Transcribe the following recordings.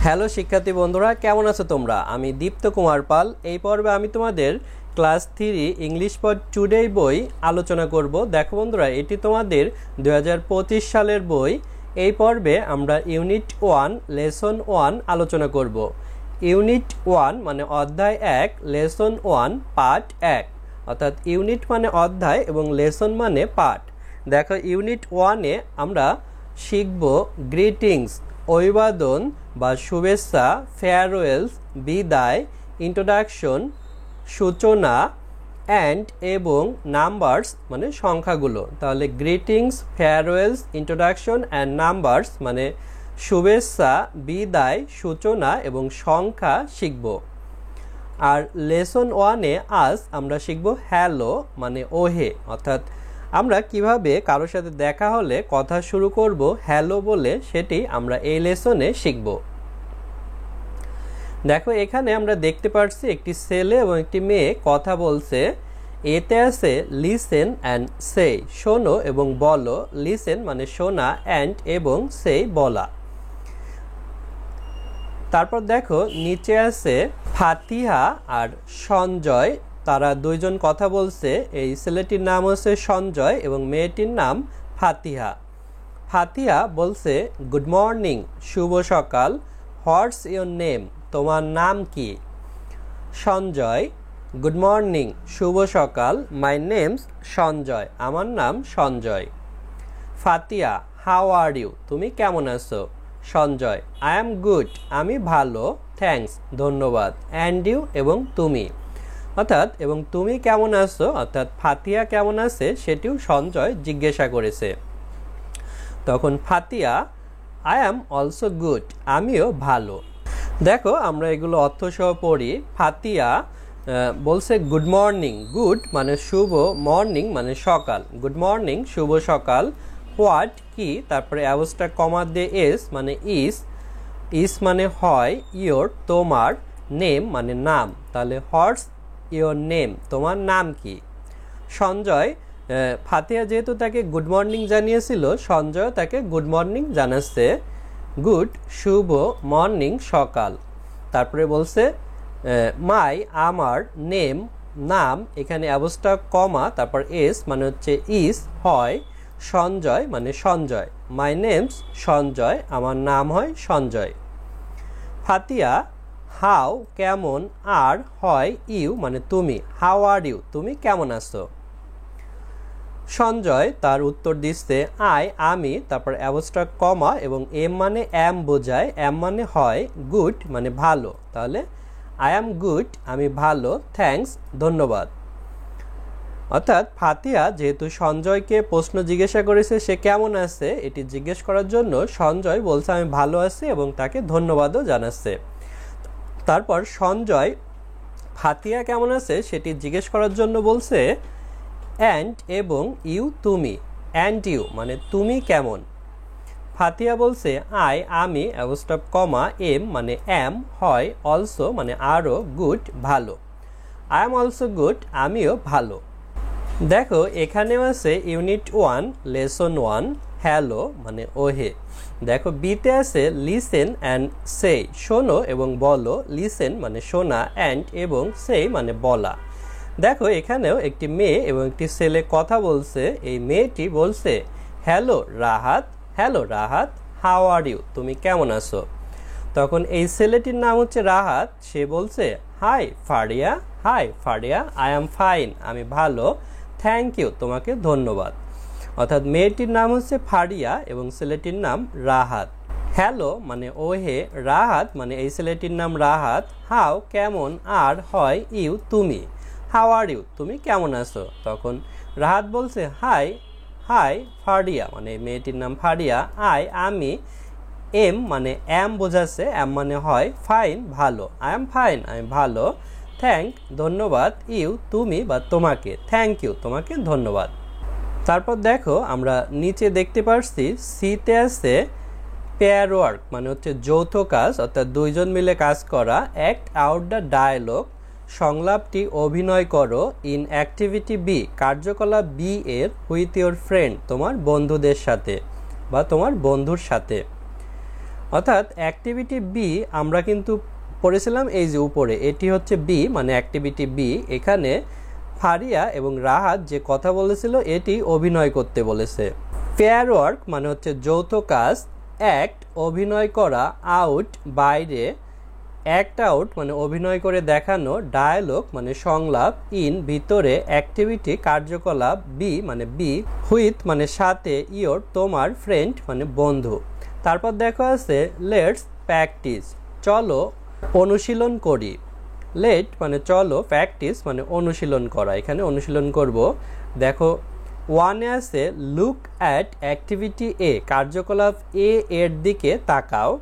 Hello শিক্ষার্থী বন্ধুরা, কেমন আছো তোমরা? আমি দীপ্ত কুমার পাল। এই পর্বে আমি তোমাদের ক্লাস 3 ইংলিশ ফর টুডে বই আলোচনা করব। দেখো বন্ধুরা, এটি তোমাদের 2025 সালের বই। এই পর্বে আমরা ইউনিট 1 লেসন 1 আলোচনা করব। ইউনিট 1 মানে অধ্যায় 1, লেসন 1 পার্ট 1, অর্থাৎ ইউনিট মানে অধ্যায় এবং লেসন মানে পার্ট। দেখো, ইউনিট 1-এ আমরা শিখব গ্রিটিংস, অভিবাদন বা শুভেচ্ছা, ফেয়ারওয়েলস বিদায়, ইন্ট্রোডাকশন সূচনা, অ্যান্ড এবং নাম্বারস মানে সংখ্যাগুলো। তাহলে greetings, farewells, introduction and numbers মানে শুভেচ্ছা, বিদায়, সূচনা এবং সংখ্যা শিখব। আর লেসন 1-এ আজ আমরা শিখব হ্যালো মানে ওহে, অর্থাৎ আমরা কিভাবে কারোর সাথে দেখা হলে কথা শুরু করব হ্যালো বলে, সেটি আমরা এই লেসনে শিখব। দেখো, এখানে আমরা দেখতে পাচ্ছি একটি ছেলে এবং একটি মেয়ে কথা বলছে। এতে আছে লিসেন অ্যান্ড সে, শোনো এবং বলো। লিসেন মানে শোনা, অ্যান্ড এবং সে বলা। তারপর দেখো নিচে আছে ফাতিহা আর সঞ্জয়, তারা দুইজন কথা বলছে। এই ছেলেটির নাম হচ্ছে সঞ্জয় এবং মেয়েটির নাম ফাতিহা। ফাতিহা বলছে গুড মর্নিং, শুভ সকাল। হোয়াটস ইয়োর নেম, তোমার নাম কি? সঞ্জয় গুড মর্নিং, শুভ সকাল। মাই নেমস সঞ্জয়, আমার নাম সঞ্জয়। ফাতিহা হাউ আর ইউ, তুমি কেমন আছো? সঞ্জয় আই অ্যাম গুড, আমি ভালো। থ্যাঙ্কস, ধন্যবাদ। অ্যান্ড ইউ, এবং তুমি, অর্থাৎ এবং তুমি কেমন আছো, অর্থাৎ ফাতিহা কেমন আছে সেটিও সঞ্জয় জিজ্ঞাসা করেছে। তখন ফাতিহা আই অ্যাম অলসো গুড, আমিও ভালো। দেখো, আমরা এগুলো অর্থসহ পড়ি। ফাতিহা বলছে গুড মর্নিং, গুড মানে শুভ, মর্নিং মানে সকাল। গুড মর্নিং, শুভ সকাল। হোয়াট কি, তারপরে অ্যাবস্ট্রাক্ট কমা দিয়ে এস মানে ইস মানে হয়, ইয়োর তোমার, নেম মানে নাম। তাহলে হোয়াটস ইয়োর নেম, তোমার নাম কি? সঞ্জয়, ফাতিহা যেহেতু তাকে গুড মর্নিং জানিয়েছিল, সঞ্জয় তাকে গুড মর্নিং জানাচ্ছে। গুড শুভ, মর্নিং সকাল। তারপরে বলছে মাই আমার, নেম নাম, এখানে অ্যাবস্ট্রাক্ট কমা তারপর এস মানে হচ্ছে ইস হয়, সঞ্জয় মানে সঞ্জয়। মাই নেমস সঞ্জয়, আমার নাম হয় সঞ্জয়। ফাতিহা হাউ কেমন, আর হয় ইউ মানে তুমি। হাউ আর ইউ, তুমি কেমন আছো? সঞ্জয় তার উত্তর দিচ্ছে আমি, তারপর অ্যাবস্ট্রাক্ট কমা এবং এম মানে অ্যাম বোঝায়, অ্যাম মানে হয়, গুড মানে ভালো। তাহলে আই অ্যাম গুড, আমি ভালো। থ্যাঙ্কস, ধন্যবাদ। অর্থাৎ ফাতিহা যেহেতু সঞ্জয়কে প্রশ্ন জিজ্ঞাসা করেছে সে কেমন আছে, এটি জিজ্ঞেস করার জন্য সঞ্জয় বলছে আমি ভালো আছি এবং তাকে ধন্যবাদও জানাচ্ছে। তারপর সঞ্জয় ফাতিহা কেমন আছে সেটি জিজ্ঞেস করার জন্য বলছে অ্যান্ড এবং ইউ তুমি, অ্যান্ড ইউ মানে তুমি কেমন? ফাতিহা বলছে আমি, অ্যাবস্ট্রাক্ট কমা এম মানে অ্যাম হয়, অলসো মানে আরও, গুড মানে আই এম অলসো গুড, আমিও ভালো। দেখো, এখানেও আছে ইউনিট 1 লেসন 1 হ্যালো মানে ওহে। দেখো বিতে আছে লিসেন অ্যান্ড সে, শোনো এবং বলো। লিসেন মানে শোনা, অ্যান্ড এবং সে মানে বলা। দেখো, এখানেও একটি মেয়ে এবং একটি ছেলে কথা বলছে। এই মেয়েটি বলছে hello Rahat, hello Rahat, how are you, তুমি কেমন আছো? তখন এই ছেলেটির নাম হচ্ছে রাহাত, সে বলছে hi Faria, hi Faria, I am fine, আমি ভালো। থ্যাংক ইউ, তোমাকে ধন্যবাদ। অর্থাৎ মেয়েটির নাম হচ্ছে ফারিয়া এবং ছেলেটির নাম রাহাত। হ্যালো মানে ওহে, রাহাত মানে এই ছেলেটির নাম রাহাত, হাউ কেমন, আর হয় ইউ তুমি। হাউ আর ইউ, তুমি কেমন আছো? তখন রাহাত বলছে হাই ফারিয়া মানে মেয়েটির নাম ফারিয়া, আমি, এম মানে অ্যাম বোঝাচ্ছে, অ্যাম মানে হয়, ফাইন ভালো, আই এম ফাইন আমি ভালো। থ্যাংক ধন্যবাদ, ইউ তুমি বা তোমাকে, থ্যাংক ইউ তোমাকে ধন্যবাদ। তারপর দেখো, আমরা নিচে দেখতে পাচ্ছি সিতে আছে পেয়ার ওয়ার্ক মানে হচ্ছে যৌথ কাজ, অর্থাৎ দুইজন মিলে কাজ করা। অ্যাক্ট আউট দ্য ডায়ালগ, সংলাপটি অভিনয় করো। ইন অ্যাক্টিভিটি বি, কার্যকলাপ বি এর উইথ ইয়োর ফ্রেন্ড, তোমার বন্ধুদের সাথে বা তোমার বন্ধুর সাথে। অর্থাৎ অ্যাক্টিভিটি বি আমরা কিন্তু পড়েছিলাম এই যে উপরে, এটি হচ্ছে বি মানে অ্যাক্টিভিটি বি। এখানে ফারিয়া এবং রাহাত যে কথা বলেছিল এটি অভিনয় করতে বলেছে। পেয়ার ওয়ার্ক মানে হচ্ছে যৌথ কাজ, অ্যাক্ট অভিনয় করা, আউট বাইরে, অ্যাক্ট আউট মানে অভিনয় করে দেখানো, ডায়ালগ মানে সংলাপ, ইন ভিতরে, অ্যাক্টিভিটি কার্যকলাপ, বি মানে বি, হুইথ মানে সাথে, ইয়োর তোমার, ফ্রেন্ড মানে বন্ধু। তারপর দেখো আছে লেটস প্র্যাকটিস চলো অনুশীলন করি। লেট মানে চলো, প্র্যাকটিস মানে অনুশীলন করা, এখানে অনুশীলন করব। দেখো ওয়ানে আছে লুক অ্যাট অ্যাক্টিভিটি এ, কার্যকলাপ এ এর দিকে তাকাও।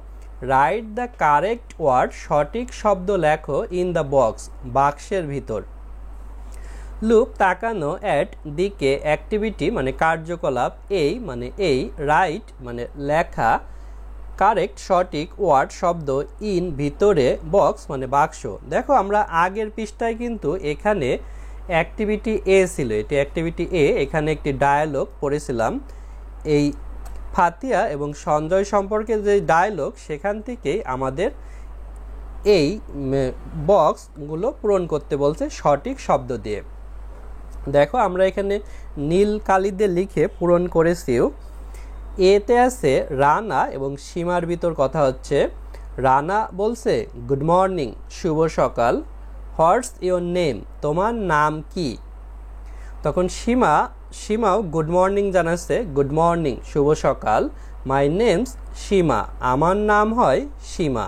রাইট দ্য কারেক্ট ওয়ার্ড, সঠিক শব্দ লেখো, ইন দ্য বক্স বাক্সের ভিতর। লুক তাকানো, অ্যাট দিকে, অ্যাক্টিভিটি মানে কার্যকলাপ, এই মানে এই, রাইট মানে লেখা, কারেক্ট সঠিক, ওয়ার্ড শব্দ, ইন ভিতরে, বক্স মানে বাক্স। দেখো আমরা আগের পৃষ্ঠায় কিন্তু এখানে অ্যাক্টিভিটি এ ছিল, এটি অ্যাক্টিভিটি এ। এখানে একটি ডায়ালগ পড়েছিলাম এই ফাতিয়া এবং সঞ্জয় সম্পর্কে যে ডায়ালগ, সেখান থেকেই আমাদের এই বক্সগুলো পূরণ করতে বলছে সঠিক শব্দ দিয়ে। দেখো আমরা এখানে নীল কালি দিয়ে লিখে পূরণ করেছি। এতে আছে রানা এবং সীমার ভিতর কথা হচ্ছে। রানা বলছে গুড মর্নিং শুভ সকাল। হোয়াটস ইয়োর নেম তোমার নাম কি? তখন সীমাও গুড মর্নিং জানাচ্ছে, গুড মর্নিং শুভ সকাল। মাই নেমস সীমা আমার নাম হয় সীমা।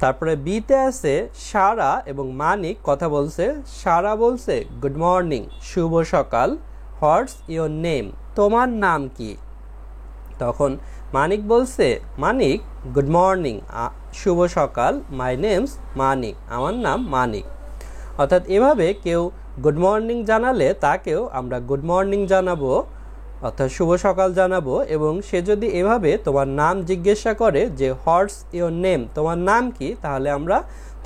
তারপরে বিতে আছে সারা এবং মানিক কথা বলছে। সারা বলছে গুড মর্নিং শুভ সকাল। হোয়াটস ইয়োর নেম তোমার নাম কি? তখন মানিক বলছে মানিক গুড মর্নিং শুভ সকাল। মাই নেমস মানিক আমার নাম মানিক। অর্থাৎ এভাবে কেউ গুড মর্নিং জানালে তাকেও আমরা গুড মর্নিং জানাবো, অর্থাৎ শুভ সকাল জানাবো। এবং সে যদি এভাবে তোমার নাম জিজ্ঞাসা করে যে হোয়াটস ইয়োর নেম তোমার নাম কি, তাহলে আমরা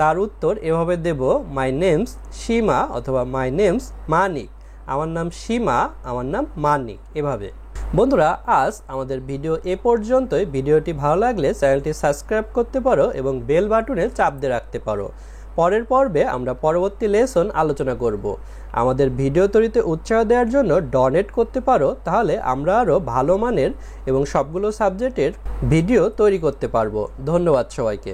তার উত্তর এভাবে দেব মাই নেমস সীমা অথবা মাই নেমস মানিক, আমার নাম সীমা আমার নাম মানিক। এভাবে বন্ধুরা আজ আমাদের ভিডিও এ পর্যন্তই। ভিডিওটি ভালো লাগলে চ্যানেলটি সাবস্ক্রাইব করতে পারো এবং বেল বাটনে চাপ দিয়ে রাখতে পারো। পরের পর্বে আমরা পরবর্তী লেসন আলোচনা করব। আমাদের ভিডিও তৈরিতে উৎসাহ দেওয়ার জন্য ডোনেট করতে পারো, তাহলে আমরা আরও ভালো মানের এবং সবগুলো সাবজেক্টের ভিডিও তৈরি করতে পারবো। ধন্যবাদ সবাইকে।